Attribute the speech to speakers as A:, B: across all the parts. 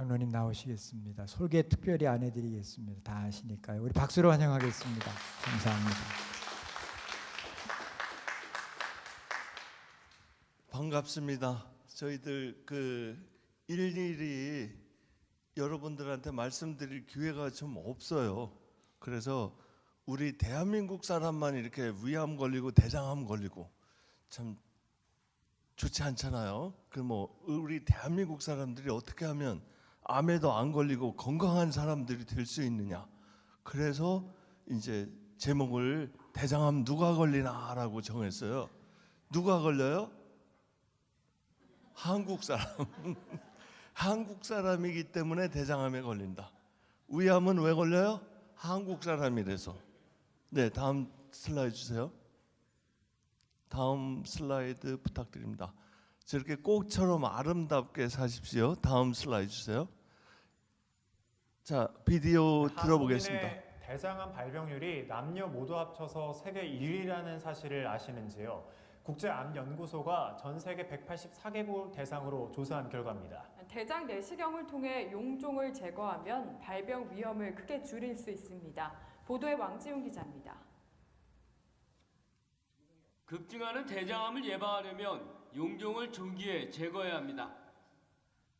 A: 장로님 나오시겠습니다. 설계 특별히 안 해드리겠습니다. 다 아시니까요. 우리 박수로 환영하겠습니다. 감사합니다.
B: 반갑습니다. 저희들 일일이 여러분들한테 말씀드릴 기회가 좀 없어요. 그래서 우리 대한민국 사람만 이렇게 위암 걸리고 대장암 걸리고 참 좋지 않잖아요. 우리 대한민국 사람들이 어떻게 하면 암에도 안 걸리고 건강한 사람들이 될 수 있느냐. 그래서 이제 제목을 대장암 누가 걸리나라고 정했어요. 누가 걸려요? 한국 사람. 한국 사람이기 때문에 대장암에 걸린다. 위암은 왜 걸려요? 한국 사람이라서. 네, 다음 슬라이드 주세요. 다음 슬라이드 부탁드립니다. 저렇게 꽃처럼 아름답게 사십시오. 다음 슬라이드 주세요. 자, 비디오 들어보겠습니다.
C: 한국인의 대장암 발병률이 남녀 모두 합쳐서 세계 1위라는 사실을 아시는지요? 국제암연구소가 전 세계 184개국 대상으로 조사한 결과입니다.
D: 대장 내시경을 통해 용종을 제거하면 발병 위험을 크게 줄일 수 있습니다. 보도에 왕지훈 기자입니다.
E: 급증하는 대장암을 예방하려면 용종을 조기에 제거해야 합니다.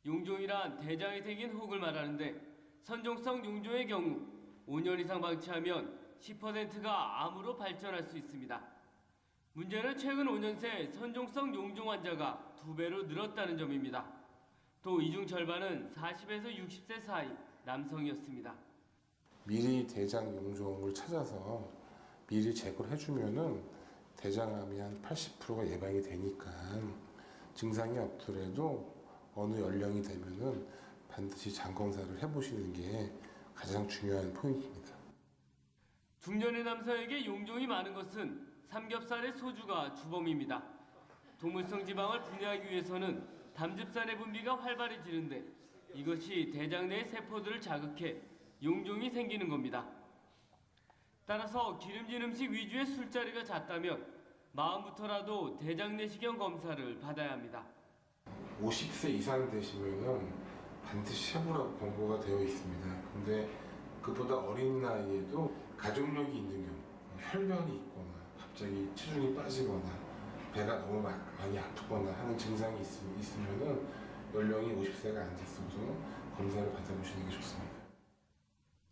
E: 용종이란 대장에 생긴 혹을 말하는데 선종성 용종의 경우 5년 이상 방치하면 10%가 암으로 발전할 수 있습니다. 문제는 최근 5년 새 선종성 용종 환자가 2배로 늘었다는 점입니다. 또 이 중 절반은 40에서 60세 사이 남성이었습니다.
F: 미리 대장 용종을 찾아서 미리 제거를 해주면은 대장암이 한 80%가 예방이 되니까 증상이 없더라도 어느 연령이 되면은 반드시 장 검사를 해보시는 게 가장 중요한 포인트입니다.
E: 중년의 남성에게 용종이 많은 것은 삼겹살의 소주가 주범입니다. 동물성 지방을 분해하기 위해서는 담즙산의 분비가 활발해지는데 이것이 대장 내 세포들을 자극해 용종이 생기는 겁니다. 따라서 기름진 음식 위주의 술자리가 잦다면 마음부터라도 대장 내시경 검사를 받아야 합니다.
F: 50세 이상 되시면은 반드시 해보라고 권고가 되어 있습니다. 근데 그보다 어린 나이에도 가족력이 있는 경우, 혈변이 있거나 갑자기 체중이 빠지거나 배가 너무 많이 아프거나 하는 증상이 있으면은 연령이 50세가 안 됐어도 검사를 받아보시는 게 좋습니다.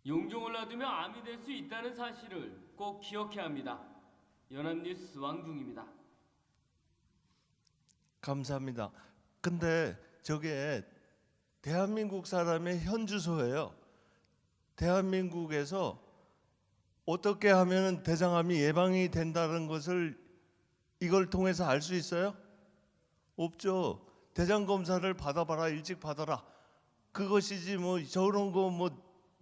E: 용종을 놔두면 암이 될 수 있다는 사실을 꼭 기억해야 합니다. 연합뉴스 왕중입니다.
B: 감사합니다. 근데 저게 대한민국 사람의 현주소예요. 대한민국에서 어떻게 하면 대장암이 예방이 된다는 것을 이걸 통해서 알 수 있어요? 없죠. 대장 검사를 받아봐라, 일찍 받아라. 그것이지 저런 거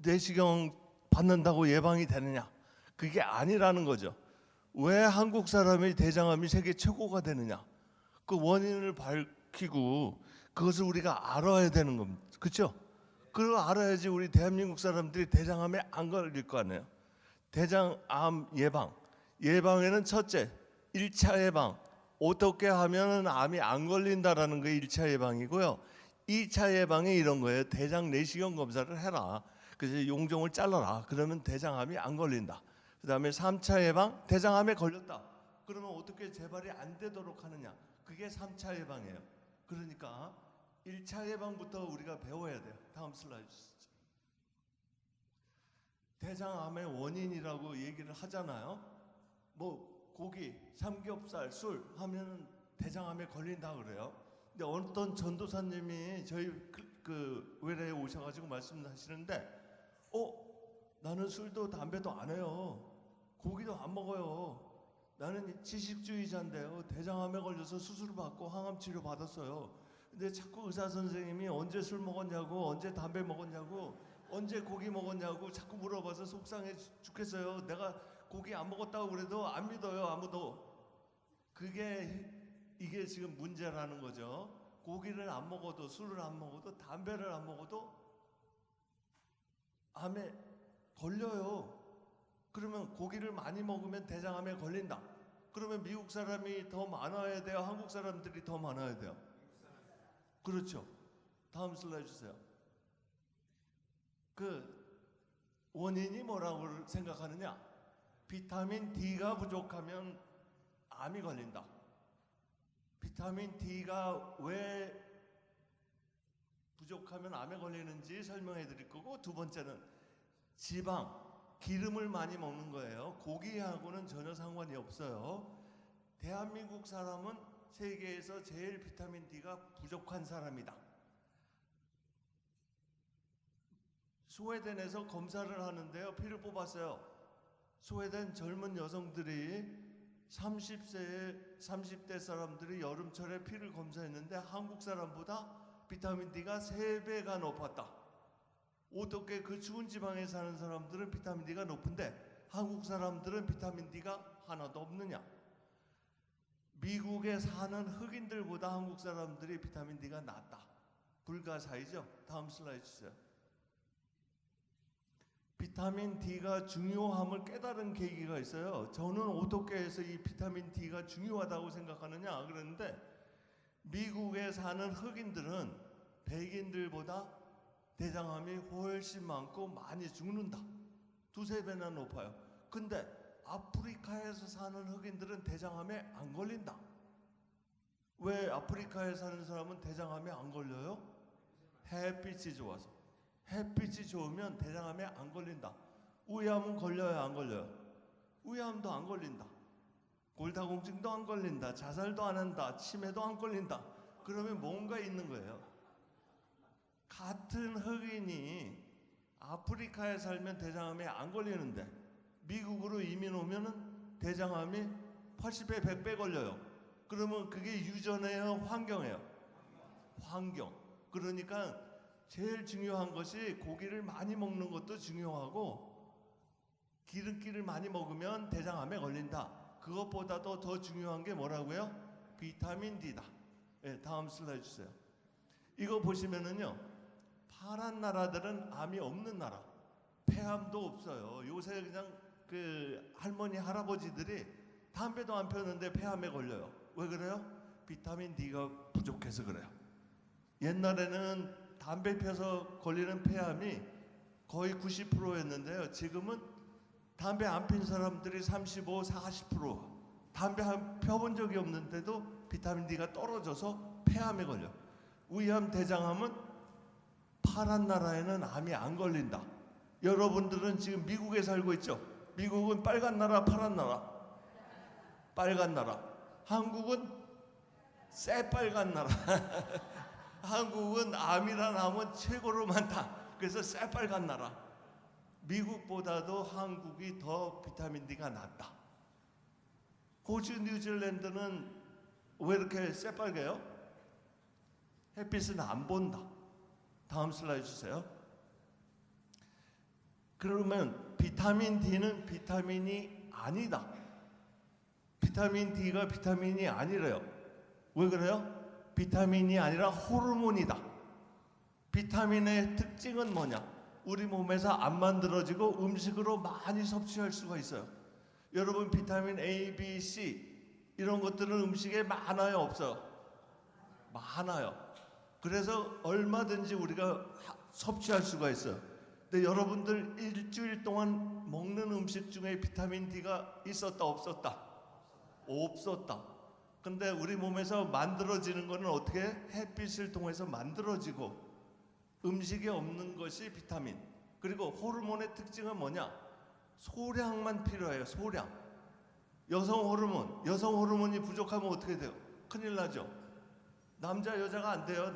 B: 내시경 받는다고 예방이 되느냐? 그게 아니라는 거죠. 왜 한국 사람이 대장암이 세계 최고가 되느냐? 그 원인을 밝히고 그것을 우리가 알아야 되는 겁니다. 그렇죠? 그걸 알아야지 우리 대한민국 사람들이 대장암에 안 걸릴 거 아니에요. 대장암 예방에는 첫째 1차 예방, 어떻게 하면 암이 안 걸린다라는 게 1차 예방이고요. 2차 예방이 이런 거예요. 대장 내시경 검사를 해라. 그래서 용종을 잘라라. 그러면 대장암이 안 걸린다. 그 다음에 3차 예방, 대장암에 걸렸다. 그러면 어떻게 재발이 안 되도록 하느냐. 그게 3차 예방이에요. 그러니까 1차 예방부터 우리가 배워야 돼요. 다음 슬라이드 주시죠. 대장암의 원인이라고 얘기를 하잖아요. 고기, 삼겹살, 술 하면 대장암에 걸린다 그래요. 근데 어떤 전도사님이 저희 외래에 오셔가지고 말씀하시는데 나는 술도 담배도 안 해요. 고기도 안 먹어요. 나는 지식주의자인데요. 대장암에 걸려서 수술 받고 항암 치료 받았어요. 근데 자꾸 의사 선생님이 언제 술 먹었냐고, 언제 담배 먹었냐고, 언제 고기 먹었냐고 자꾸 물어봐서 속상해 죽겠어요. 내가 고기 안 먹었다고 그래도 안 믿어요, 아무도. 이게 지금 문제라는 거죠. 고기를 안 먹어도, 술을 안 먹어도, 담배를 안 먹어도 암에 걸려요. 그러면 고기를 많이 먹으면 대장암에 걸린다. 그러면 미국 사람이 더 많아야 돼요? 한국 사람들이 더 많아야 돼요? 그렇죠. 다음 슬라이드 주세요. 그 원인이 뭐라고 생각하느냐? 비타민 D가 부족하면 암이 걸린다. 비타민 D가 왜 부족하면 암에 걸리는지 설명해 드릴 거고, 두 번째는 지방, 기름을 많이 먹는 거예요. 고기하고는 전혀 상관이 없어요. 대한민국 사람은 세계에서 제일 비타민 D가 부족한 사람이다. 스웨덴에서 검사를 하는데요, 피를 뽑았어요. 스웨덴 젊은 여성들이 30대 사람들이 여름철에 피를 검사했는데 한국 사람보다 비타민 D가 3배가 높았다. 어떻게 그 추운 지방에 사는 사람들은 비타민 D가 높은데 한국 사람들은 비타민 D가 하나도 없느냐? 미국에 사는 흑인들보다 한국 사람들이 비타민 D가 낮다. 불가사의죠. 다음 슬라이드 주세요. 비타민 D가 중요함을 깨달은 계기가 있어요. 저는 어떻게 해서 이 비타민 D가 중요하다고 생각하느냐 그랬는데, 미국에 사는 흑인들은 백인들보다 대장암이 훨씬 많고 많이 죽는다. 2~3배나 높아요. 근데 아프리카에서 사는 흑인들은 대장암에 안 걸린다. 왜 아프리카에 사는 사람은 대장암에 안 걸려요? 햇빛이 좋아서. 햇빛이 좋으면 대장암에 안 걸린다. 우회암은 걸려요, 안 걸려요? 우회암도 안 걸린다. 골다공증도 안 걸린다. 자살도 안 한다. 치매도 안 걸린다. 그러면 뭔가 있는 거예요. 같은 흑인이 아프리카에 살면 대장암에 안 걸리는데 미국으로 이민 오면은 대장암이 80배, 100배 걸려요. 그러면 그게 유전이에요, 환경이에요? 환경. 그러니까 제일 중요한 것이 고기를 많이 먹는 것도 중요하고, 기름기를 많이 먹으면 대장암에 걸린다. 그것보다도 더 중요한 게 뭐라고요? 비타민 D다. 네, 다음 슬라이드 주세요. 이거 보시면은요, 파란 나라들은 암이 없는 나라, 폐암도 없어요. 요새 그냥 그 할머니 할아버지들이 담배도 안 펴는데 폐암에 걸려요. 왜 그래요? 비타민 D가 부족해서 그래요. 옛날에는 담배 펴서 걸리는 폐암이 거의 90%였는데요. 지금은 담배 안 핀 사람들이 35, 40%. 담배 펴본 적이 없는데도 비타민 D가 떨어져서 폐암에 걸려. 위암, 대장암은 파란 나라에는 암이 안 걸린다. 여러분들은 지금 미국에 살고 있죠? 미국은 빨간 나라, 파란 나라? 빨간 나라. 한국은 새빨간 나라. 한국은 암이란 암은 최고로 많다. 그래서 새빨간 나라. 미국보다도 한국이 더 비타민 D가 낮다. 호주, 뉴질랜드는 왜 이렇게 새빨개요? 햇빛은 안 본다. 다음 슬라이드 주세요. 그러면 비타민 D는 비타민이 아니다. 비타민 D가 비타민이 아니래요. 왜 그래요? 비타민이 아니라 호르몬이다. 비타민의 특징은 뭐냐? 우리 몸에서 안 만들어지고 음식으로 많이 섭취할 수가 있어요. 여러분, 비타민 A, B, C 이런 것들은 음식에 많아요, 없어요? 많아요. 그래서 얼마든지 우리가 섭취할 수가 있어요. 근데 여러분들 일주일 동안 먹는 음식 중에 비타민 D가 있었다, 없었다? 없었다. 근데 우리 몸에서 만들어지는 거는 어떻게? 햇빛을 통해서 만들어지고, 음식에 없는 것이 비타민. 그리고 호르몬의 특징은 뭐냐? 소량만 필요해요. 소량. 여성 호르몬이 부족하면 어떻게 돼요? 큰일 나죠. 남자 여자가 안 돼요.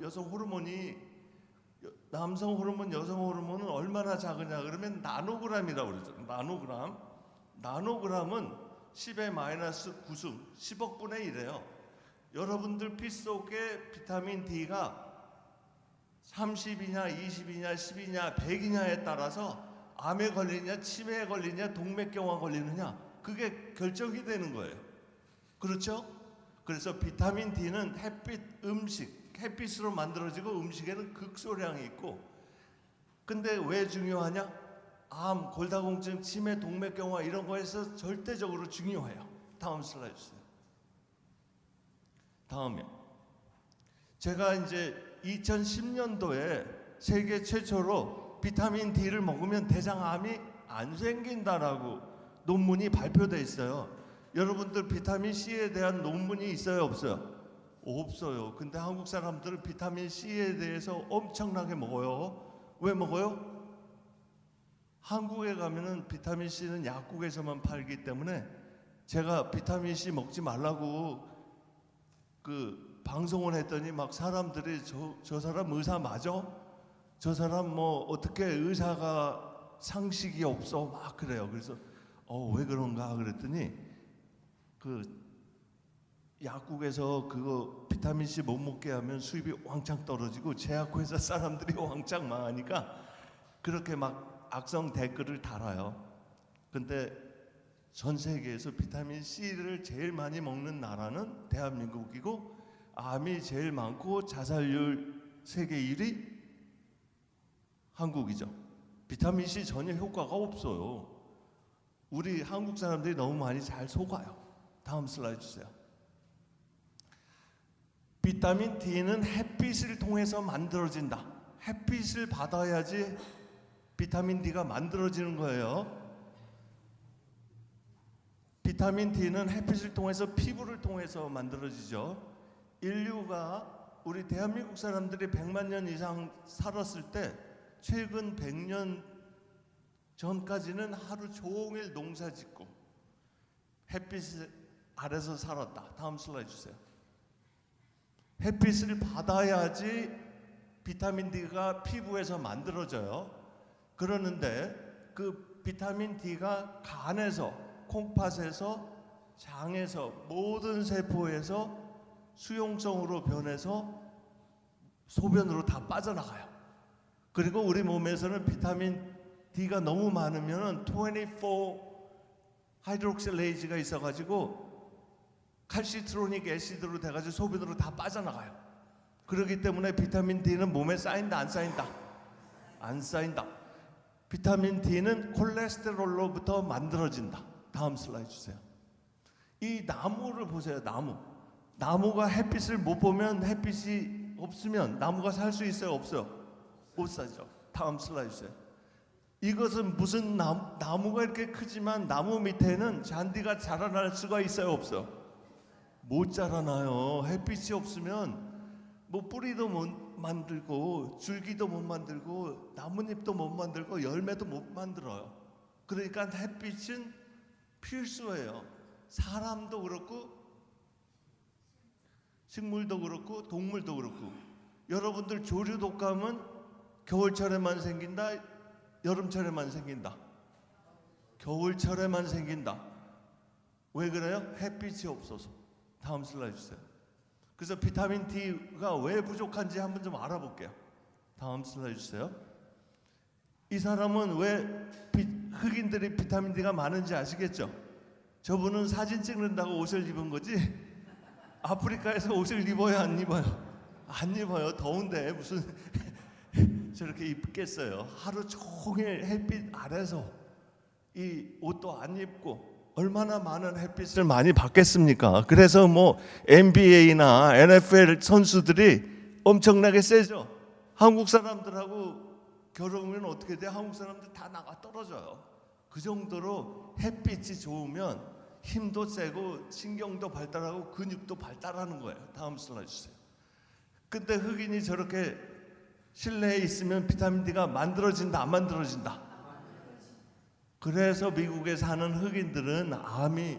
B: 여성 호르몬이, 남성 호르몬, 여성 호르몬은 얼마나 작으냐 그러면 나노그램이라고 그러죠. 나노그램은 10의 마이너스 9승 10억 분의 1이에요. 여러분들 피 속에 비타민 D가 30이냐 20이냐 10이냐 100이냐에 따라서 암에 걸리냐 치매에 걸리냐 동맥경화 걸리느냐 그게 결정이 되는 거예요. 그렇죠? 그래서 비타민 D는 햇빛으로 만들어지고 음식에는 극소량이 있고, 근데 왜 중요하냐? 암, 골다공증, 치매, 동맥경화 이런 거에서 절대적으로 중요해요. 다음 슬라이드 주세요. 다음에 제가 이제 2010년도에 세계 최초로 비타민 D를 먹으면 대장암이 안 생긴다라고 논문이 발표돼 있어요. 여러분들 비타민 C에 대한 논문이 있어요, 없어요? 없어요. 근데 한국 사람들은 비타민 C에 대해서 엄청나게 먹어요. 왜 먹어요? 한국에 가면은 비타민 C는 약국에서만 팔기 때문에 제가 비타민 C 먹지 말라고 그 방송을 했더니 막 사람들이 저 사람 의사 맞아? 저 사람 뭐 어떻게 의사가 상식이 없어? 막 그래요. 그래서 왜 그런가 그랬더니 그 약국에서 그거 비타민 C 못 먹게 하면 수입이 왕창 떨어지고 제약회사 사람들이 왕창 망하니까 그렇게 막 악성 댓글을 달아요. 근데 전 세계에서 비타민 C를 제일 많이 먹는 나라는 대한민국이고 암이 제일 많고 자살률 세계 1위 한국이죠. 비타민 C 전혀 효과가 없어요. 우리 한국 사람들이 너무 많이 잘 속아요. 다음 슬라이드 주세요. 비타민 D는 햇빛을 통해서 만들어진다. 햇빛을 받아야지 비타민 D가 만들어지는 거예요. 비타민 D는 햇빛을 통해서 피부를 통해서 만들어지죠. 인류가 우리 대한민국 사람들이 100만 년 이상 살았을 때 최근 100년 전까지는 하루 종일 농사 짓고 햇빛 아래서 살았다. 다음 슬라이드 주세요. 햇빛을 받아야지 비타민 D가 피부에서 만들어져요. 그러는데 그 비타민 D가 간에서, 콩팥에서, 장에서, 모든 세포에서 수용성으로 변해서 소변으로 다 빠져나가요. 그리고 우리 몸에서는 비타민 D가 너무 많으면 24 하이드록실레이즈가 있어가지고 칼시트로닉 애시드로 돼가지고 소변으로 다 빠져나가요. 그렇기 때문에 비타민 D는 몸에 쌓인다, 안 쌓인다? 안 쌓인다. 비타민 D는 콜레스테롤로부터 만들어진다. 다음 슬라이드 주세요. 이 나무를 보세요. 나무가 햇빛을 못 보면, 햇빛이 없으면 나무가 살 수 있어요, 없어요? 못 살죠. 다음 슬라이드 주세요. 이것은 무슨 나무가 이렇게 크지만 나무 밑에는 잔디가 자라날 수가 있어요, 없어요? 못 자라나요. 햇빛이 없으면 뭐 뿌리도 못 만들고 줄기도 못 만들고 나뭇잎도 못 만들고 열매도 못 만들어요. 그러니까 햇빛은 필수예요. 사람도 그렇고 식물도 그렇고 동물도 그렇고. 여러분들 조류 독감은 겨울철에만 생긴다, 여름철에만 생긴다? 겨울철에만 생긴다. 왜 그래요? 햇빛이 없어서. 다음 슬라이드 주세요. 그래서 비타민 D가 왜 부족한지 한번 좀 알아볼게요. 다음 슬라이드 주세요. 이 사람은 왜 흑인들이 비타민 D가 많은지 아시겠죠? 저분은 사진 찍는다고 옷을 입은 거지 아프리카에서 옷을 입어요, 안 입어요? 안 입어요. 더운데 무슨 저렇게 입겠어요. 하루 종일 햇빛 아래서 이 옷도 안 입고 얼마나 많은 햇빛을 많이 받겠습니까? 그래서 뭐 NBA나 NFL 선수들이 엄청나게 세죠. 한국 사람들하고 겨루면 어떻게 돼? 한국 사람들 다 나가 떨어져요. 그 정도로 햇빛이 좋으면 힘도 세고 신경도 발달하고 근육도 발달하는 거예요. 다음 슬라이드 주세요. 근데 흑인이 저렇게 실내에 있으면 비타민 D가 만들어진다, 안 만들어진다? 그래서 미국에 사는 흑인들은 암이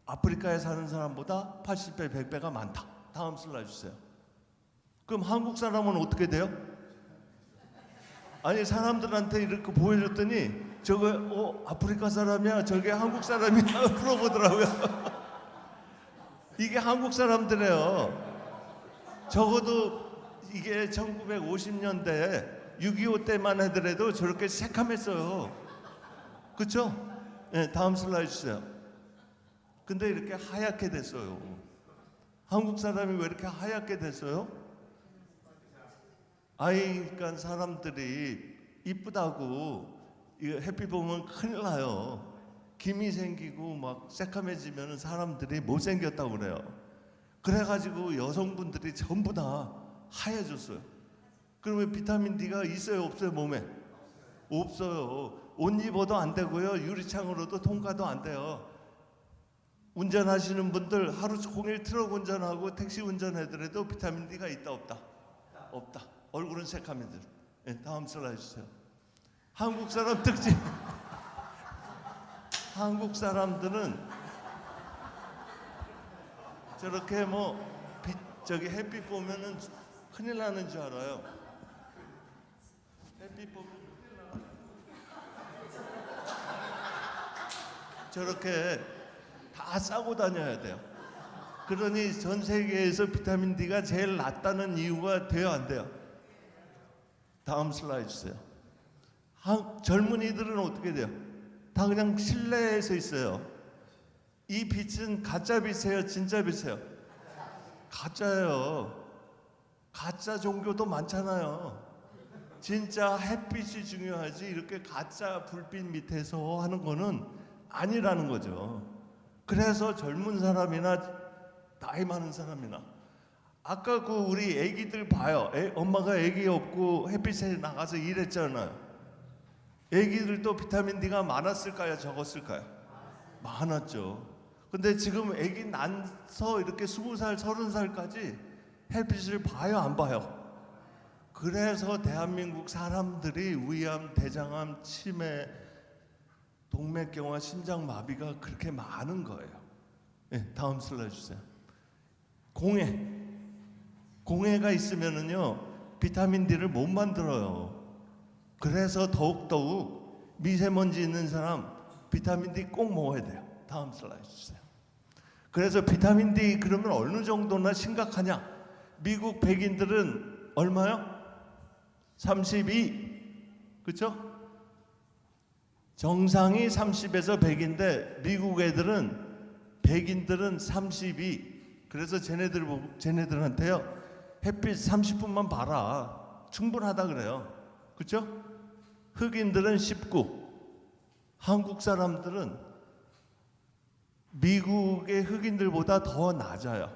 B: 아프리카에 사는 사람보다 80배, 100배가 많다. 다음 슬라이드 주세요. 그럼 한국 사람은 어떻게 돼요? 아니 사람들한테 이렇게 보여줬더니 저거 아프리카 사람이야, 저게 한국 사람이야 물어보더라고요. 이게 한국 사람들이에요. 적어도 이게 1950년대 6.25 때만 하더라도 저렇게 새카맸어요. 그렇죠? 네, 다음 슬라이드 주세요. 근데 이렇게 하얗게 됐어요. 한국 사람이 왜 이렇게 하얗게 됐어요? 그러니까 사람들이 이쁘다고 햇빛 보면 큰일 나요. 김이 생기고 막 새카매지면 사람들이 못생겼다고 그래요. 그래가지고 여성분들이 전부 다 하얘졌어요. 그러면 비타민 D가 있어요, 없어요, 몸에? 없어요. 옷 입어도 안 되고요. 유리창으로도 통과도 안 돼요. 운전하시는 분들 하루 종일 트럭 운전하고 택시 운전하더라도 비타민 D가 있다 없다? 없다. 얼굴은 새카매들. 네, 다음 슬라이드 주세요. 한국 사람 특징. 한국 사람들은 저렇게 뭐 저기 햇빛 보면은 큰일 나는 줄 알아요. 햇빛 보면 저렇게 다 싸고 다녀야 돼요. 그러니 전 세계에서 비타민 D가 제일 낮다는 이유가 돼요, 안 돼요? 다음 슬라이드 주세요. 젊은이들은 어떻게 돼요? 다 그냥 실내에서 있어요. 이 빛은 가짜 빛이에요, 진짜 빛이에요? 가짜예요. 가짜 종교도 많잖아요. 진짜 햇빛이 중요하지 이렇게 가짜 불빛 밑에서 하는 거는 아니라는 거죠. 그래서 젊은 사람이나 나이 많은 사람이나 아까 그 우리 애기들 봐요. 엄마가 애기 없고 햇빛에 나가서 일했잖아요. 애기들도 비타민 D가 많았을까요? 적었을까요? 많았죠. 근데 지금 애기 낳아서 이렇게 20살, 30살까지 햇빛을 봐요, 안 봐요? 그래서 대한민국 사람들이 위암, 대장암, 치매, 동맥경화, 심장마비가 그렇게 많은 거예요. 네, 다음 슬라이드 주세요. 공해가 있으면은요 비타민 D를 못 만들어요. 그래서 더욱더욱 미세먼지 있는 사람 비타민 D 꼭 먹어야 돼요. 다음 슬라이드 주세요. 그래서 비타민 D 그러면 어느 정도나 심각하냐? 미국 백인들은 얼마요? 32, 그렇죠? 정상이 30에서 100인데 미국 애들은 백인들은 32. 그래서 쟤네들한테요 햇빛 30분만 봐라 충분하다 그래요. 그렇죠? 흑인들은 19. 한국 사람들은 미국의 흑인들보다 더 낮아요.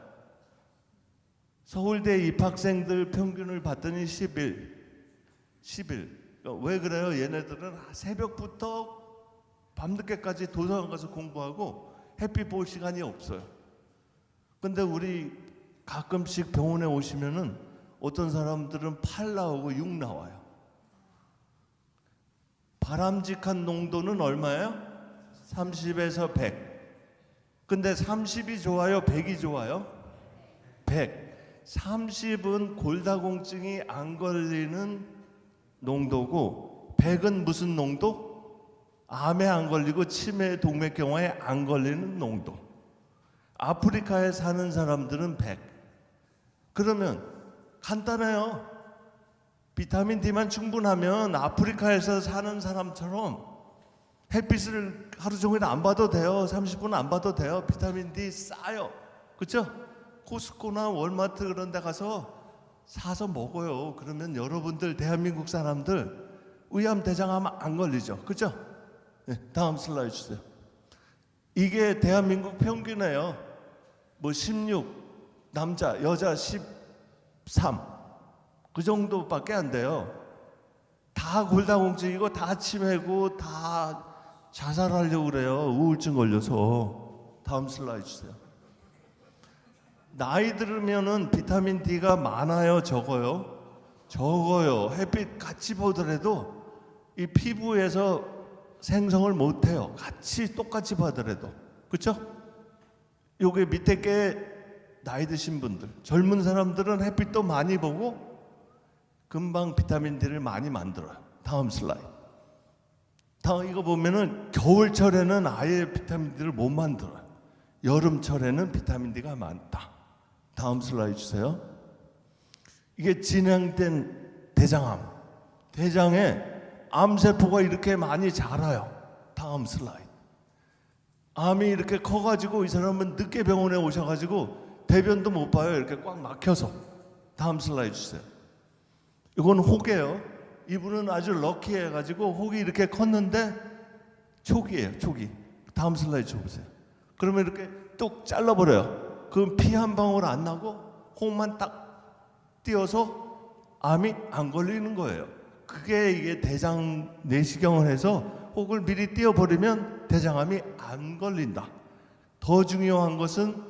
B: 서울대 입학생들 평균을 봤더니 11. 왜 그래요? 얘네들은 새벽부터 밤늦게까지 도서관 가서 공부하고 햇빛 볼 시간이 없어요. 근데 우리 가끔씩 병원에 오시면은 어떤 사람들은 8 나오고 6 나와요. 바람직한 농도는 얼마예요? 30에서 100. 근데 30이 좋아요? 100이 좋아요? 100. 30은 골다공증이 안 걸리는 농도고 100은 무슨 농도? 암에 안 걸리고 치매, 동맥경화에 안 걸리는 농도. 아프리카에 사는 사람들은 100. 그러면 간단해요. 비타민 D만 충분하면 아프리카에서 사는 사람처럼 햇빛을 하루 종일 안 봐도 돼요. 30분 안 봐도 돼요. 비타민 D 싸요. 그렇죠? 코스코나 월마트 그런 데 가서 사서 먹어요. 그러면 여러분들 대한민국 사람들 위암 대장암 안 걸리죠. 그렇죠? 네, 다음 슬라이드 주세요. 이게 대한민국 평균이에요. 뭐 16, 남자, 여자 13. 그 정도밖에 안 돼요. 다 골다공증이고 다 치매고 다 자살하려고 그래요. 우울증 걸려서. 다음 슬라이드 주세요. 나이 들으면은 비타민 D가 많아요, 적어요? 적어요. 햇빛 같이 보더라도 이 피부에서 생성을 못 해요. 같이 똑같이 보더라도. 그렇죠? 요게 밑에 게 나이 드신 분들. 젊은 사람들은 햇빛도 많이 보고 금방 비타민 D를 많이 만들어요. 다음 슬라이드. 다음 이거 보면은 겨울철에는 아예 비타민 D를 못 만들어요. 여름철에는 비타민 D가 많다. 다음 슬라이드 주세요. 이게 진행된 대장암. 대장에 암세포가 이렇게 많이 자라요. 다음 슬라이드. 암이 이렇게 커가지고 이 사람은 늦게 병원에 오셔가지고 대변도 못 봐요. 이렇게 꽉 막혀서. 다음 슬라이드 주세요. 이건 혹이에요. 이분은 아주 럭키해가지고 혹이 이렇게 컸는데 초기예요. 초기. 다음 슬라이드 줘보세요. 그러면 이렇게 뚝 잘라버려요. 그럼 피 한 방울 안 나고 혹만 딱 띄어서 암이 안 걸리는 거예요. 그게 이게 대장 내시경을 해서 혹을 미리 띄워버리면 대장암이 안 걸린다. 더 중요한 것은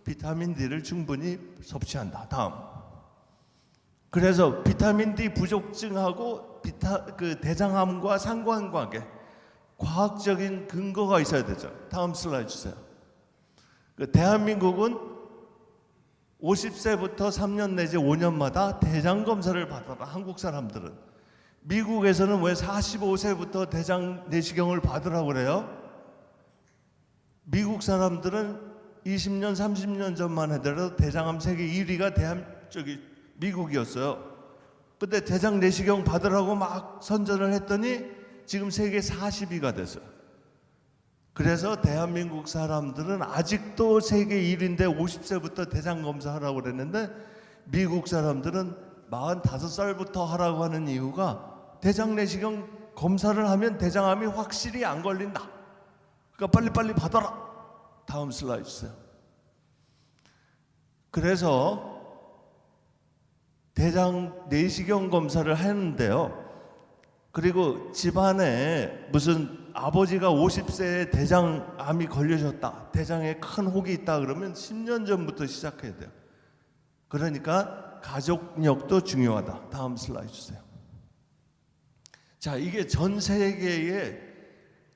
B: 비타민 D를 충분히 섭취한다. 다음. 그래서 비타민 D 부족증하고 대장암과 상관관계, 과학적인 근거가 있어야 되죠. 다음 슬라이드 주세요. 대한민국은 50세부터 3년 내지 5년마다 대장 검사를 받아라. 한국 사람들은. 미국에서는 왜 45세부터 대장 내시경을 받으라고 그래요? 미국 사람들은 20년, 30년 전만 하더라도 대장암 세계 1위가 미국이었어요. 근데 대장 내시경 받으라고 막 선전을 했더니 지금 세계 40위가 됐어요. 그래서 대한민국 사람들은 아직도 세계 1위인데 50세부터 대장 검사하라고 그랬는데 미국 사람들은 45살부터 하라고 하는 이유가 대장 내시경 검사를 하면 대장암이 확실히 안 걸린다. 그러니까 빨리빨리 받아라. 다음 슬라이드 주세요. 그래서 대장 내시경 검사를 하는데요. 그리고 집안에 무슨 아버지가 50세에 대장암이 걸리셨다. 대장에 큰 혹이 있다 그러면 10년 전부터 시작해야 돼요. 그러니까 가족력도 중요하다. 다음 슬라이드 주세요. 자, 이게 전 세계의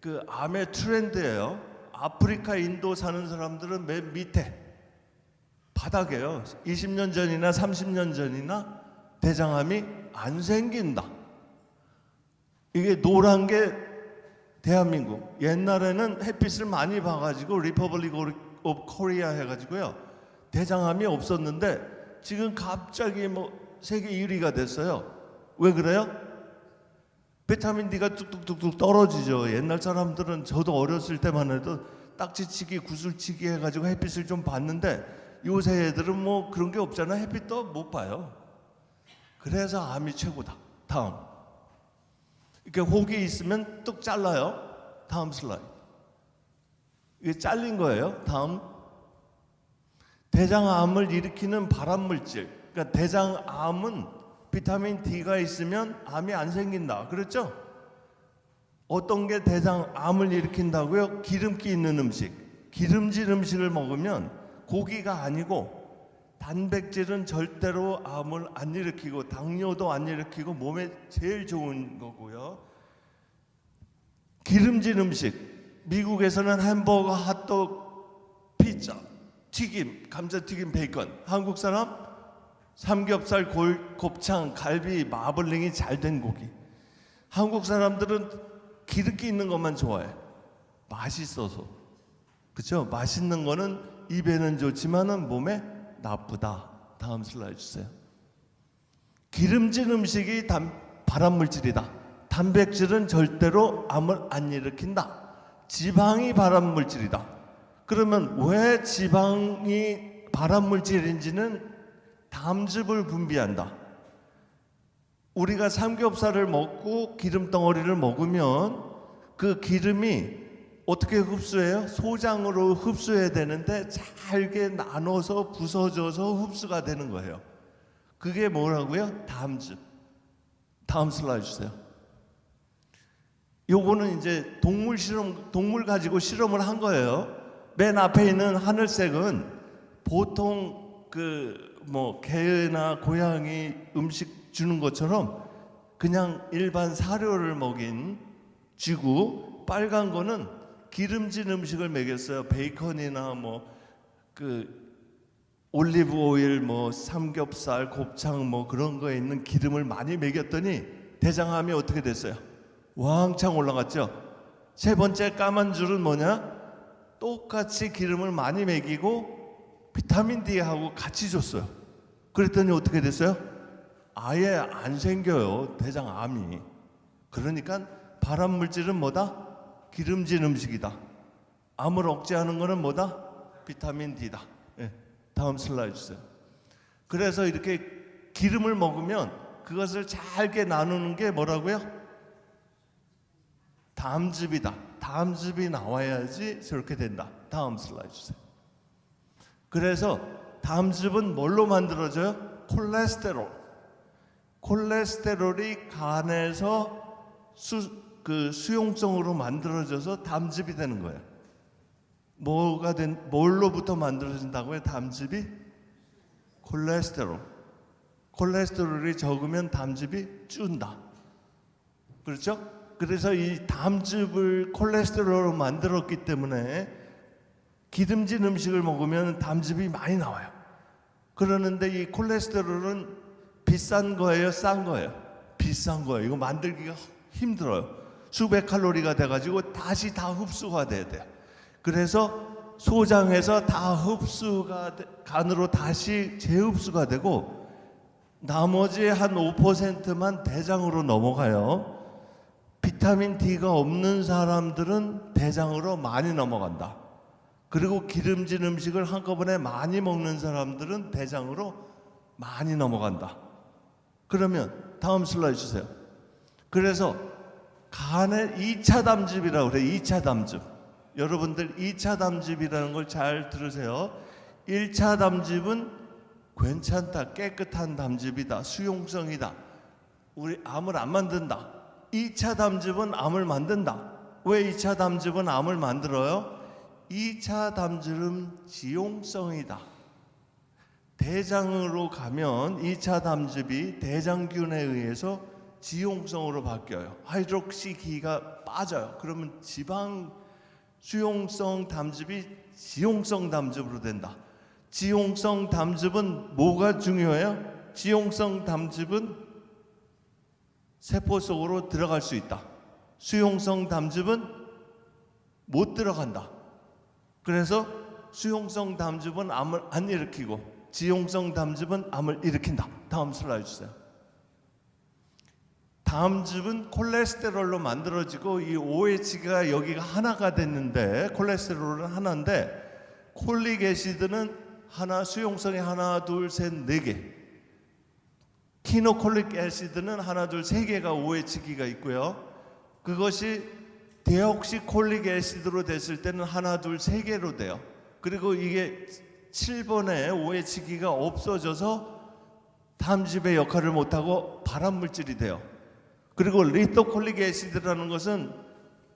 B: 그 암의 트렌드예요. 아프리카, 인도 사는 사람들은 맨 밑에 바닥이에요. 20년 전이나 30년 전이나 대장암이 안 생긴다. 이게 노란 게 대한민국. 옛날에는 햇빛을 많이 봐가지고 리퍼블릭 오브 코리아 해가지고요. 대장암이 없었는데 지금 갑자기 뭐 세계 1위가 됐어요. 왜 그래요? 비타민 D가 뚝뚝뚝뚝 떨어지죠. 옛날 사람들은 저도 어렸을 때만 해도 딱지치기, 구슬치기 해가지고 햇빛을 좀 봤는데 요새 애들은 뭐 그런 게 없잖아. 햇빛도 못 봐요. 그래서 암이 최고다. 다음. 이렇게 혹이 있으면 뚝 잘라요. 다음 슬라이드. 이게 잘린 거예요. 다음. 대장암을 일으키는 발암물질. 그러니까 대장암은 비타민 D가 있으면 암이 안 생긴다. 그렇죠? 어떤 게 대장암을 일으킨다고요? 기름기 있는 음식. 기름진 음식을 먹으면 고기가 아니고 단백질은 절대로 암을 안 일으키고 당뇨도 안 일으키고 몸에 제일 좋은 거고요. 기름진 음식. 미국에서는 햄버거, 핫도그, 피자, 튀김, 감자튀김, 베이컨. 한국 사람 삼겹살, 곱창, 갈비, 마블링이 잘 된 고기. 한국 사람들은 기름기 있는 것만 좋아해. 맛있어서. 그렇죠? 맛있는 거는 입에는 좋지만은 몸에 나쁘다. 다음 슬라이드 주세요. 기름진 음식이 발암물질이다. 단백질은 절대로 암을 안 일으킨다. 지방이 발암물질이다. 그러면 왜 지방이 발암물질인지는 담즙을 분비한다. 우리가 삼겹살을 먹고 기름 덩어리를 먹으면 그 기름이 어떻게 흡수해요? 소장으로 흡수해야 되는데 잘게 나눠서 부서져서 흡수가 되는 거예요. 그게 뭐라고요? 담즙. 다음 슬라이드 주세요. 요거는 이제 동물 가지고 실험을 한 거예요. 맨 앞에 있는 하늘색은 보통 개나 고양이 음식 주는 것처럼 그냥 일반 사료를 먹인 쥐고, 빨간 거는 기름진 음식을 먹였어요. 베이컨이나 올리브 오일, 삼겹살, 곱창 그런 거에 있는 기름을 많이 먹였더니 대장암이 어떻게 됐어요? 왕창 올라갔죠. 세 번째 까만 줄은 뭐냐? 똑같이 기름을 많이 먹이고 비타민 D하고 같이 줬어요. 그랬더니 어떻게 됐어요? 아예 안 생겨요, 대장암이. 그러니까 발암물질은 뭐다? 기름진 음식이다. 암을 억제하는 거는 뭐다? 비타민 D다. 네, 다음 슬라이드 주세요. 그래서 이렇게 기름을 먹으면 그것을 잘게 나누는 게 뭐라고요? 담즙이다. 담즙이 나와야지 저렇게 된다. 다음 슬라이드 주세요. 그래서 담즙은 뭘로 만들어져요? 콜레스테롤. 콜레스테롤이 간에서 수용성으로 만들어져서 담즙이 되는 거예요. 뭘로부터 만들어진다고요? 담즙이? 콜레스테롤. 콜레스테롤이 적으면 담즙이 준다. 그렇죠? 그래서 이 담즙을 콜레스테롤로 만들었기 때문에 기름진 음식을 먹으면 담즙이 많이 나와요. 그러는데 이 콜레스테롤은 비싼 거예요? 싼 거예요? 비싼 거예요. 이거 만들기가 힘들어요. 수백 칼로리가 돼가지고 다시 다 흡수가 돼야 돼요. 그래서 소장에서 다 간으로 다시 재흡수가 되고 나머지 한 5%만 대장으로 넘어가요. 비타민 D가 없는 사람들은 대장으로 많이 넘어간다. 그리고 기름진 음식을 한꺼번에 많이 먹는 사람들은 대장으로 많이 넘어간다. 그러면 다음 슬라이드 주세요. 그래서 간에 2차 담즙이라고 그래요. 2차 담즙. 여러분들 2차 담즙이라는 걸 잘 들으세요. 1차 담즙은 괜찮다, 깨끗한 담즙이다, 수용성이다. 우리 암을 안 만든다. 2차 담즙은 암을 만든다. 왜 2차 담즙은 암을 만들어요? 2차 담즙은 지용성이다. 대장으로 가면 2차 담즙이 대장균에 의해서 지용성으로 바뀌어요. 하이드록시기가 빠져요. 그러면 지방 수용성 담즙이 지용성 담즙으로 된다. 지용성 담즙은 뭐가 중요해요? 지용성 담즙은 세포 속으로 들어갈 수 있다. 수용성 담즙은 못 들어간다. 그래서 수용성 담즙은 암을 안 일으키고 지용성 담즙은 암을 일으킨다. 다음 슬라이드 주세요. 담즙은 콜레스테롤로 만들어지고 이 OH가 여기가 하나가 됐는데 콜레스테롤은 하나인데 콜릭 애시드는 하나, 수용성이 하나, 둘, 셋, 네 개. 키노콜릭 애시드는 하나, 둘, 세 개가 OH기가 있고요. 그것이 데옥시콜릭 애시드로 됐을 때는 하나, 둘, 세 개로 돼요. 그리고 이게 7번에 OH기가 없어져서 담즙의 역할을 못하고 발암물질이 돼요. 그리고 리토콜릭 애시드라는 것은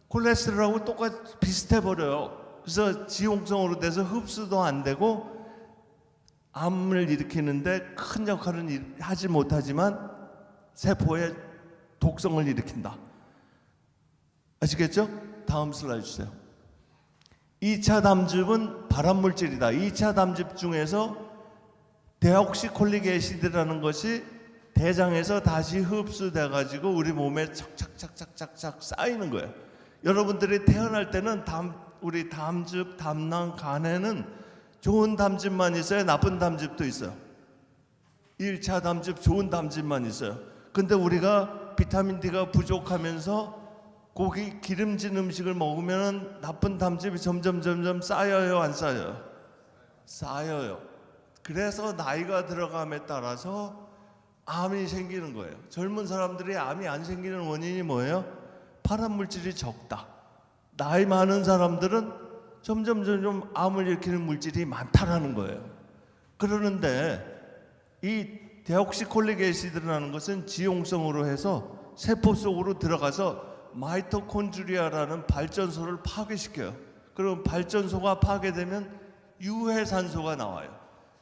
B: 콜레스테롤하고 똑같이 비슷해 버려요. 그래서 지용성으로 돼서 흡수도 안 되고 암을 일으키는데 큰 역할은 하지 못하지만 세포의 독성을 일으킨다. 아시겠죠? 다음 슬라이드 주세요. 2차 담즙은 발암물질이다. 2차 담즙 중에서 데옥시콜릭 애시드라는 것이 대장에서 다시 흡수돼 가지고 우리 몸에 착착착착착 쌓이는 거예요. 여러분들이 태어날 때는 우리 담즙, 담낭, 간에는 좋은 담즙만 있어요? 나쁜 담즙도 있어요? 1차 담즙, 좋은 담즙만 있어요. 근데 우리가 비타민 D가 부족하면서 고기, 기름진 음식을 먹으면 나쁜 담즙이 점점 쌓여요, 안 쌓여요? 쌓여요. 그래서 나이가 들어감에 따라서 암이 생기는 거예요. 젊은 사람들이 암이 안 생기는 원인이 뭐예요? 발암물질이 적다. 나이 많은 사람들은 점점 암을 일으키는 물질이 많다라는 거예요. 그러는데 이 데옥시콜릭 애시드라는 것은 지용성으로 해서 세포 속으로 들어가서 마이토콘드리아라는 발전소를 파괴시켜요. 그럼 발전소가 파괴되면 유해산소가 나와요.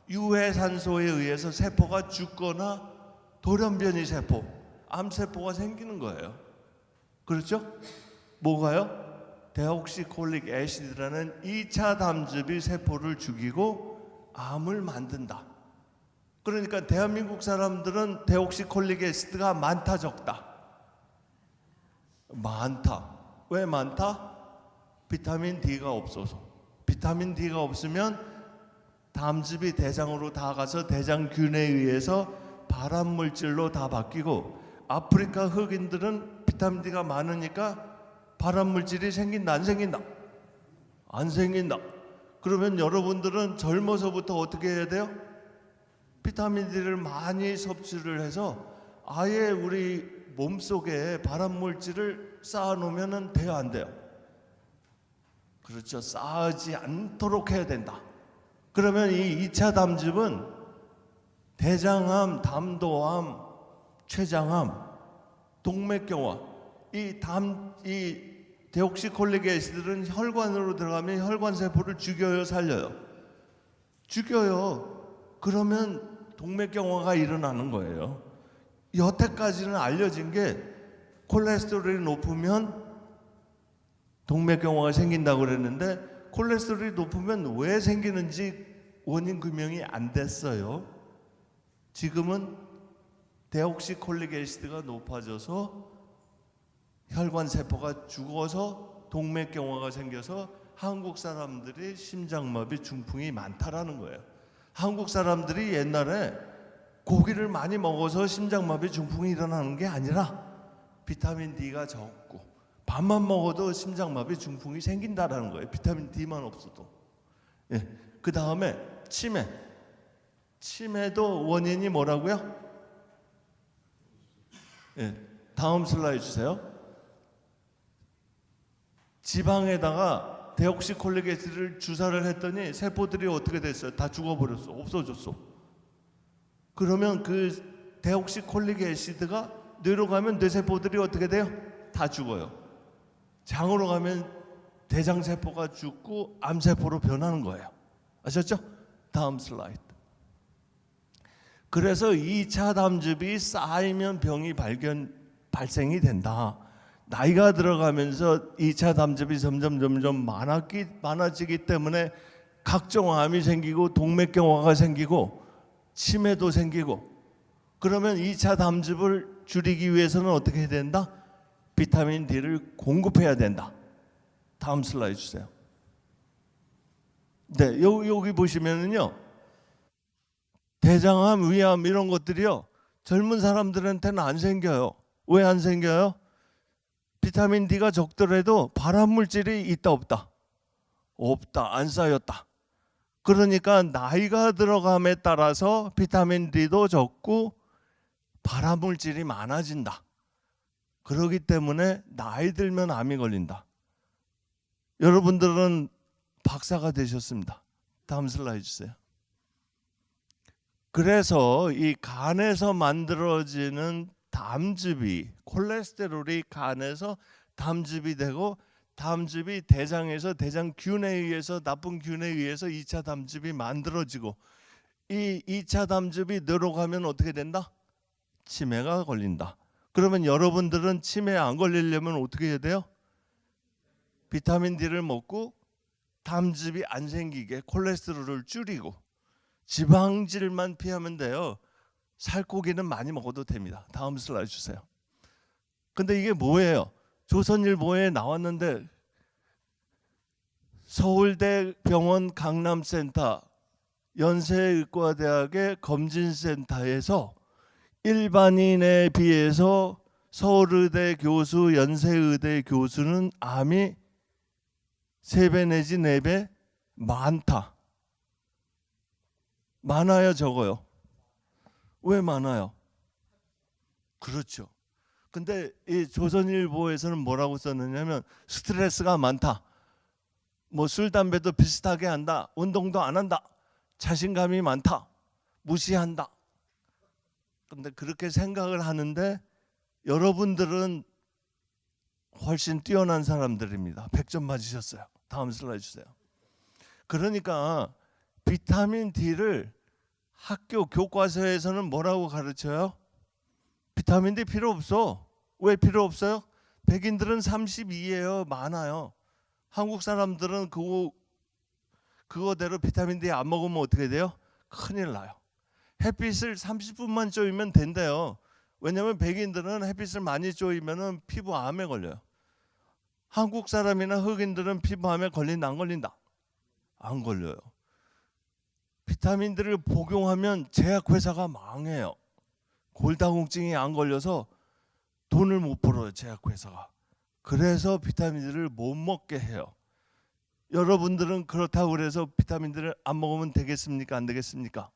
B: 유해산소에 의해서 세포가 죽거나 돌연변이 세포, 암세포가 생기는 거예요. 그렇죠? 뭐가요? 데옥시콜릭 애시드라는 2차 담즙이 세포를 죽이고 암을 만든다. 그러니까 대한민국 사람들은 데옥시콜릭 애시드가 많다 적다? 많다. 왜 많다? 비타민 D가 없어서. 비타민 D가 없으면 담즙이 대장으로 다 가서 대장균에 의해서 발암물질로 다 바뀌고 아프리카 흑인들은 비타민 D가 많으니까 발암물질이 생긴다 안 생긴다? 안 생긴다. 그러면 여러분들은 젊어서부터 어떻게 해야 돼요? 비타민 D를 많이 섭취를 해서 아예 우리 몸속에 발암물질을 쌓아놓으면 돼요 안 돼요? 그렇죠. 쌓지 않도록 해야 된다. 그러면 이 2차 담즙은 대장암, 담도암, 췌장암, 동맥경화, 이 데옥시콜릭 애시드는 혈관으로 들어가면 혈관 세포를 죽여요, 살려요? 죽여요. 그러면 동맥경화가 일어나는 거예요. 여태까지는 알려진 게 콜레스테롤이 높으면 동맥경화가 생긴다고 그랬는데 콜레스테롤이 높으면 왜 생기는지 원인 규명이 안 됐어요. 지금은 데옥시콜릭 애시드가 높아져서 혈관 세포가 죽어서 동맥경화가 생겨서 한국 사람들이 심장마비 중풍이 많다라는 거예요. 한국 사람들이 옛날에 고기를 많이 먹어서 심장마비 중풍이 일어나는 게 아니라 비타민 D가 적고 밥만 먹어도 심장마비 중풍이 생긴다라는 거예요. 비타민 D만 없어도. 예. 그 다음에 치매도 원인이 뭐라고요? 예. 다음 슬라이드 주세요. 지방에다가 데옥시콜릭 애시드를 주사를 했더니 세포들이 어떻게 됐어요? 다 죽어버렸어. 없어졌어. 그러면 그 데옥시콜릭 애시드가 뇌로 가면 뇌세포들이 어떻게 돼요? 다 죽어요. 장으로 가면 대장세포가 죽고 암세포로 변하는 거예요. 아셨죠? 다음 슬라이드. 그래서 2차 담즙이 쌓이면 병이 발생이 된다. 나이가 들어가면서 2차 담즙이 점점 많아지기 때문에 각종 암이 생기고 동맥경화가 생기고 치매도 생기고, 그러면 2차 담즙을 줄이기 위해서는 어떻게 해야 된다? 비타민 D를 공급해야 된다. 다음 슬라이드 주세요. 네, 여기 보시면은요, 대장암, 위암 이런 것들이요, 젊은 사람들한테는 안 생겨요. 왜 안 생겨요? 비타민 D가 적더라도 발암 물질이 있다 없다? 없다, 안 쌓였다. 그러니까 나이가 들어감에 따라서 비타민 D도 적고 발암 물질이 많아진다. 그렇기 때문에 나이 들면 암이 걸린다. 여러분들은 박사가 되셨습니다. 다음 슬라이드 주세요. 그래서 이 간에서 만들어지는 담즙이, 콜레스테롤이 간에서 담즙이 되고, 담즙이 대장에서 대장균에 의해서, 나쁜 균에 의해서 2차 담즙이 만들어지고, 이 2차 담즙이 뇌로 가면 어떻게 된다? 치매가 걸린다. 그러면 여러분들은 치매 안 걸리려면 어떻게 해야 돼요? 비타민 D를 먹고 담즙이 안 생기게 콜레스테롤을 줄이고 지방질만 피하면 돼요. 살코기는 많이 먹어도 됩니다. 다음 슬라이드 주세요. 근데 이게 뭐예요? 조선일보에 나왔는데 서울대 병원 강남센터 연세의과대학의 검진센터에서 일반인에 비해서 서울의대 교수, 연세의대 교수는 암이 3배 내지 4배 많다. 많아요, 적어요? 왜 많아요? 그렇죠. 근데 이 조선일보에서는 뭐라고 썼느냐면 스트레스가 많다. 뭐 술, 담배도 비슷하게 한다. 운동도 안 한다. 자신감이 많다. 무시한다. 근데 그렇게 생각을 하는데 여러분들은 훨씬 뛰어난 사람들입니다. 100점 맞으셨어요. 다음 슬라이드 주세요. 그러니까 비타민 D를 학교 교과서에서는 뭐라고 가르쳐요? 비타민 D 필요 없어. 왜 필요 없어요? 백인들은 32예요. 많아요. 한국 사람들은 그거대로 비타민 D 안 먹으면 어떻게 돼요? 큰일 나요. 햇빛을 30분만 쬐면 된대요. 왜냐하면 백인들은 햇빛을 많이 쬐면 피부암에 걸려요. 한국 사람이나 흑인들은 피부암에 걸린다 안 걸린다? 안 걸려요. 비타민들을 복용하면 제약회사가 망해요. 골다공증이 안 걸려서 돈을 못 벌어요, 제약회사가. 그래서 비타민들을 못 먹게 해요. 여러분들은 그렇다고 그래서 비타민들을 안 먹으면 되겠습니까? 안 되겠습니까?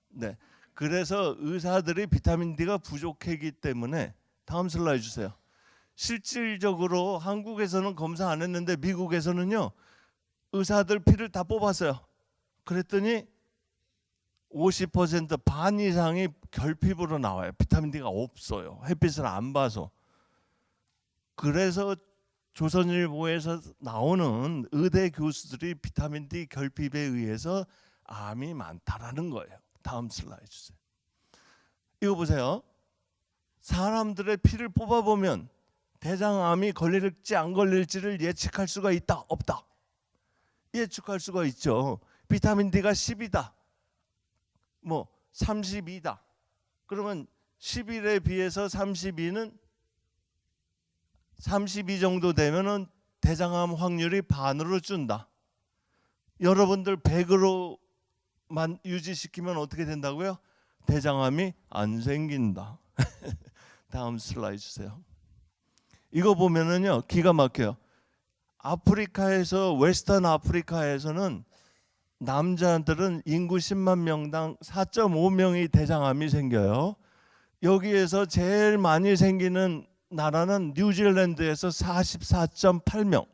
B: 네. 그래서 의사들이 비타민 D가 부족하기 때문에, 다음 슬라이드 주세요. 실질적으로 한국에서는 검사 안 했는데 미국에서는요, 의사들 피를 다 뽑았어요. 그랬더니 50%반 이상이 결핍으로 나와요. 비타민 D가 없어요. 햇빛을 안 봐서. 그래서 조선일보에서 나오는 의대 교수들이 비타민 D 결핍에 의해서 암이 많다라는 거예요. 다음 슬라이드 주세요. 이거 보세요. 사람들의 피를 뽑아보면 대장암이 걸릴지 안 걸릴지를 예측할 수가 있다, 없다? 예측할 수가 있죠. 비타민 D가 10이다, 뭐 32다. 그러면 11에 비해서 32는 32 정도 되면은 대장암 확률이 반으로 준다. 여러분들 100으로만 유지시키면 어떻게 된다고요? 대장암이 안 생긴다. 다음 슬라이드 주세요. 이거 보면은요, 기가 막혀요. 아프리카에서, 웨스턴 아프리카에서는 남자들은 인구 10만 명당 4.5명이 대장암이 생겨요. 여기에서 제일 많이 생기는 나라는 뉴질랜드에서 44.8명.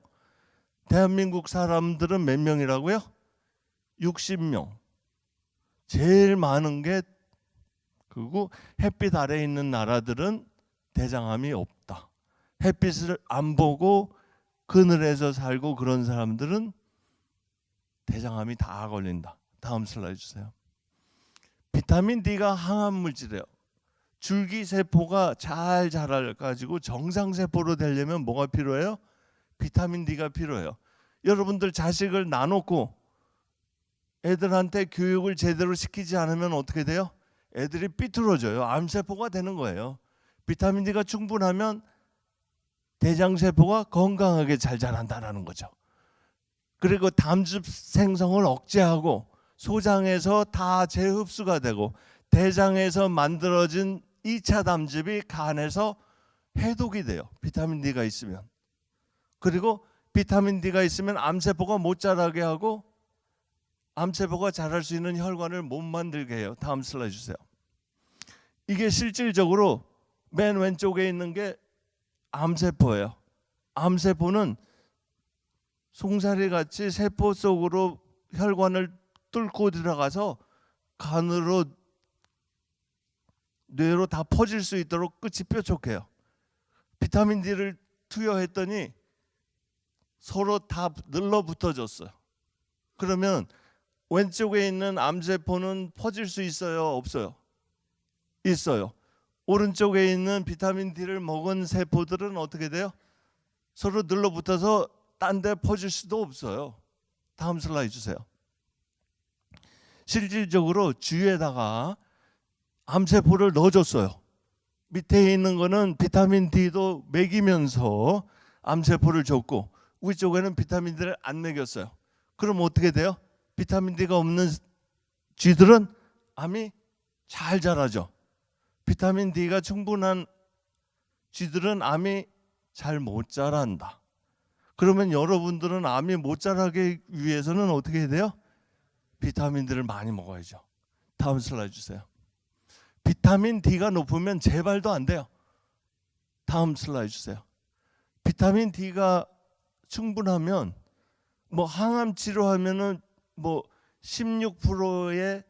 B: 대한민국 사람들은 몇 명이라고요? 60명. 제일 많은 게, 그리고 햇빛 아래에 있는 나라들은 대장암이 없다. 햇빛을 안 보고 그늘에서 살고 그런 사람들은 대장암이 다 걸린다. 다음 슬라이드 주세요. 비타민 D가 항암 물질이에요. 줄기세포가 잘 자라가지고 정상세포로 되려면 뭐가 필요해요? 비타민 D가 필요해요. 여러분들 자식을 놔놓고 애들한테 교육을 제대로 시키지 않으면 어떻게 돼요? 애들이 삐뚤어져요. 암세포가 되는 거예요. 비타민 D가 충분하면 대장세포가 건강하게 잘 자란다는 거죠. 그리고 담즙 생성을 억제하고 소장에서 다 재흡수가 되고 대장에서 만들어진 2차 담즙이 간에서 해독이 돼요. 비타민 D가 있으면. 그리고 비타민 D가 있으면 암세포가 못 자라게 하고 암세포가 자랄 수 있는 혈관을 못 만들게 해요. 다음 슬라이드 주세요. 이게 실질적으로 맨 왼쪽에 있는 게 암세포예요. 암세포는 송사리같이 세포 속으로 혈관을 뚫고 들어가서 간으로 뇌로 다 퍼질 수 있도록 끝이 뾰족해요. 비타민 D를 투여했더니 서로 다 늘러붙어졌어요. 그러면 왼쪽에 있는 암세포는 퍼질 수 있어요, 없어요? 있어요. 오른쪽에 있는 비타민 D를 먹은 세포들은 어떻게 돼요? 서로 늘러붙어서 딴 데 퍼질 수도 없어요. 다음 슬라이드 주세요. 실질적으로 주위에다가 암세포를 넣어줬어요. 밑에 있는 거는 비타민 D도 먹이면서 암세포를 줬고 위쪽에는 비타민 D를 안 먹였어요. 그럼 어떻게 돼요? 비타민 D가 없는 쥐들은 암이 잘 자라죠. 비타민 D가 충분한 쥐들은 암이 잘 못 자란다. 그러면 여러분들은 암이 못 자라기 위해서는 어떻게 해야 돼요? 비타민들을 많이 먹어야죠. 다음 슬라이드 주세요. 비타민 D가 높으면 재발도 안 돼요. 다음 슬라이드 주세요. 비타민 D가 충분하면 뭐 항암 치료하면은 뭐 16%의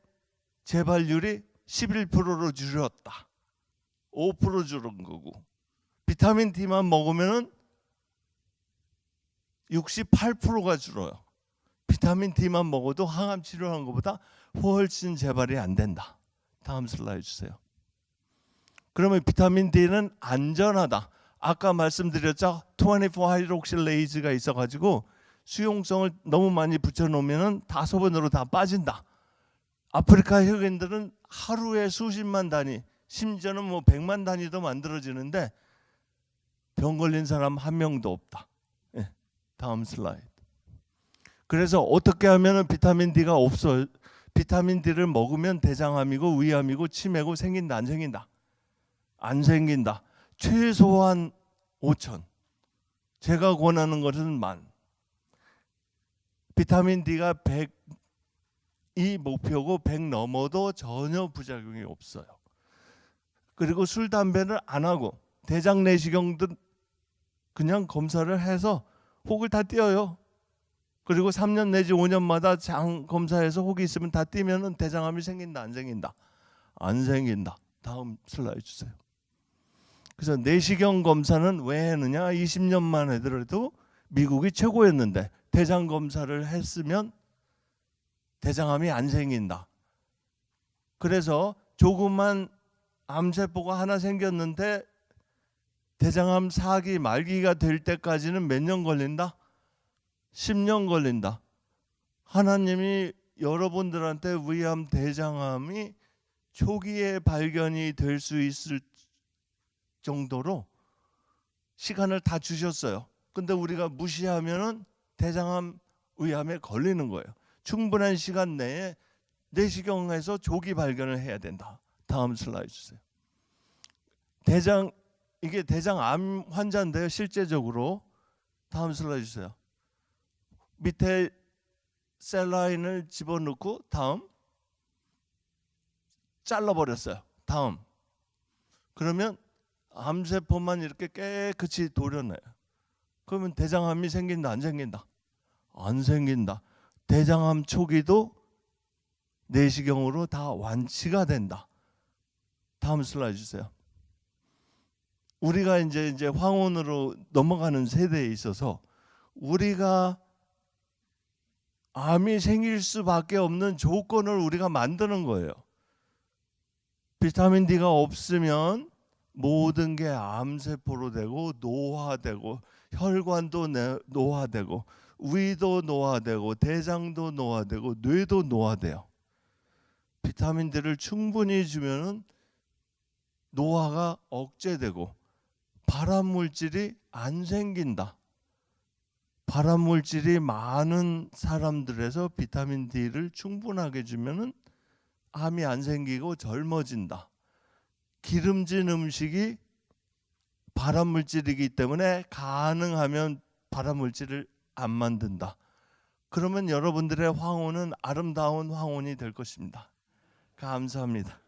B: 재발률이 11%로 줄였다. 5% 줄은 거고 비타민 D만 먹으면은 68%가 줄어요. 비타민 D만 먹어도 항암 치료하는 것보다 훨씬 재발이 안 된다. 다음 슬라이드 주세요. 그러면 비타민 D는 안전하다. 아까 말씀드렸죠. 24하이드록실레이즈가 있어가지고 수용성을 너무 많이 붙여놓으면 다소번으로 다 빠진다. 아프리카 흑인들은 하루에 수십만 단위, 심지어는 뭐 100만 단위도 만들어지는데 병 걸린 사람 한 명도 없다. 예, 다음 슬라이드. 그래서 어떻게 하면 비타민 D가 없어요? 비타민 D를 먹으면 대장암이고 위암이고 치매고 생긴다, 안 생긴다? 안 생긴다. 최소한 5천. 제가 권하는 것은 10,000. 비타민 D가 100이 목표고 100 넘어도 전혀 부작용이 없어요. 그리고 술, 담배를 안 하고 대장 내시경도 그냥 검사를 해서 혹을 다 띄어요. 그리고 3년 내지 5년마다 장 검사에서 혹이 있으면 다 띄면은 대장암이 생긴다, 안 생긴다? 안 생긴다. 다음 슬라이드 주세요. 그래서 내시경 검사는 왜 했느냐? 20년만 해더라도 미국이 최고였는데 대장 검사를 했으면 대장암이 안 생긴다. 그래서 조그만 암세포가 하나 생겼는데 대장암 4기 말기가 될 때까지는 몇 년 걸린다? 10년 걸린다. 하나님이 여러분들한테 위암, 대장암이 초기에 발견이 될 수 있을 정도로 시간을 다 주셨어요. 근데 우리가 무시하면은 대장암, 위암에 걸리는 거예요. 충분한 시간 내에 내시경에서 조기 발견을 해야 된다. 다음 슬라이드 주세요. 이게 대장암 환자인데요. 실제적으로 다음 슬라이드 주세요. 밑에 셀라인을 집어넣고 다음 잘라버렸어요. 다음. 그러면 암세포만 이렇게 깨끗이 도려내요. 그러면 대장암이 생긴다, 안 생긴다? 안 생긴다. 대장암 초기도 내시경으로 다 완치가 된다. 다음 슬라이드 주세요. 우리가 이제 황혼으로 넘어가는 세대에 있어서 우리가 암이 생길 수밖에 없는 조건을 우리가 만드는 거예요. 비타민 D가 없으면 모든 게 암세포로 되고 노화되고 혈관도 노화되고 위도 노화되고 대장도 노화되고 뇌도 노화돼요. 비타민 D를 충분히 주면은 노화가 억제되고 발암 물질이 안 생긴다. 발암 물질이 많은 사람들에서 비타민 D를 충분하게 주면은 암이 안 생기고 젊어진다. 기름진 음식이 발암 물질이기 때문에 가능하면 발암 물질을 안 만든다. 그러면 여러분들의 황혼은 아름다운 황혼이 될 것입니다. 감사합니다.